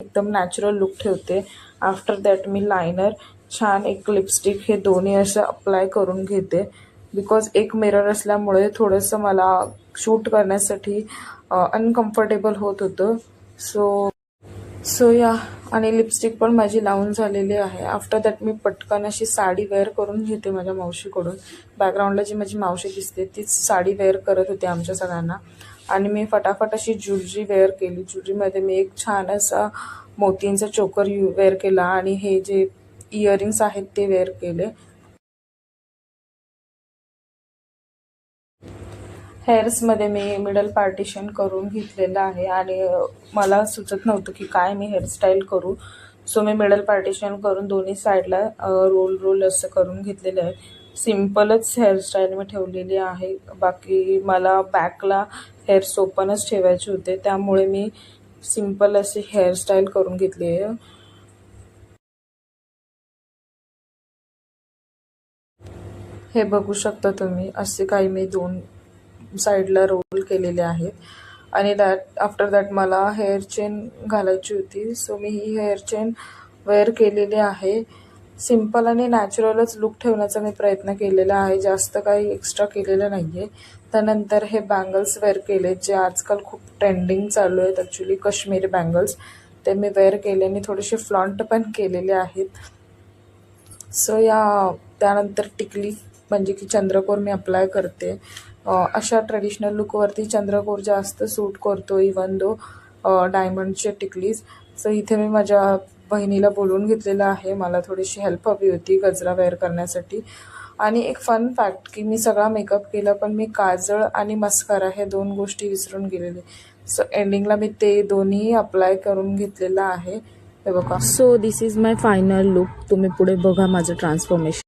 एकदम natural look ठेवते. After that me liner, छान एक लिपस्टिक, हे दोन्ही असं अप्लाय करून घेते. बिकॉज एक मिरर असल्यामुळे थोडंसं मला शूट करण्यासाठी अनकम्फर्टेबल होत होतं. सो या, आणि लिपस्टिक पण माझी लावून झालेली आहे. आफ्टर दॅट मी पटकन अशी साडी वेअर करून घेते माझ्या मावशीकडून. बॅकग्राऊंडला जी माझी मावशी दिसते तीच साडी वेअर करत होती आमच्या सगळ्यांना. आणि मी फटाफट अशी ज्वेलरी वेअर केली. ज्वेलरीमध्ये मी एक छान असा मोतींचा चोकर वेअर केला आणि हे जे इयरिंग्स आहेत ते वेअर केले. हेअर्समध्ये मी मिडल पार्टिशन करून घेतलेलं आहे आणि मला सुचत नव्हतं की काय मी हेअरस्टाईल करू. सो मी मिडल पार्टिशन करून दोन्ही साईडला रोल असं करून घेतलेलं आहे. सिम्पलच हेअरस्टाईल मी ठेवलेली आहे. बाकी मला बॅकला हेअर्स ओपनच ठेवायचे होते, त्यामुळे मी सिम्पल अशी हेअरस्टाईल करून घेतली आहे. हे बघू शकता तुम्ही, असे काही मी दोन साईडला रोल केलेले आहेत. आणि आफ्टर दॅट मला हेअर चेन घालायची होती. सो मी ही हेअर चेन वेअर केलेली आहे. सिम्पल आणि नॅचरलच लुक ठेवण्याचा मी प्रयत्न केलेला आहे, जास्त काही एक्स्ट्रा केलेलं नाही आहे. त्यानंतर हे बँगल्स वेअर केले, जे आजकाल खूप ट्रेंडिंग चालू आहेत ॲक्च्युली, काश्मीरी बँगल्स. ते मी वेअर केले आणि थोडेसे फ्लॉन्ट पण केलेले आहेत. सो त्यानंतर टिकली म्हणजे की चंद्रकोर मी अप्लाय करते. अशा ट्रेडिशनल लुकवरती चंद्रकोर जास्त सूट करतो, इवन दो डायमंडचे टिकलीज. सो इथे मी माझ्या बहिणीला बोलवून घेतलेलं आहे. मला थोडीशी हेल्प हवी होती गजरा वेअर करण्यासाठी. आणि एक फन फॅक्ट की मी सगळा मेकअप केला, पण मी काजळ आणि मस्कारा हे दोन गोष्टी विसरून गेलेले. सो एंडिंगला मी ते दोन्ही अप्लाय करून घेतलेलं आहे. हे बघा. So this is my final look. तुम्ही पुढे बघा माझं ट्रान्सफॉर्मेशन.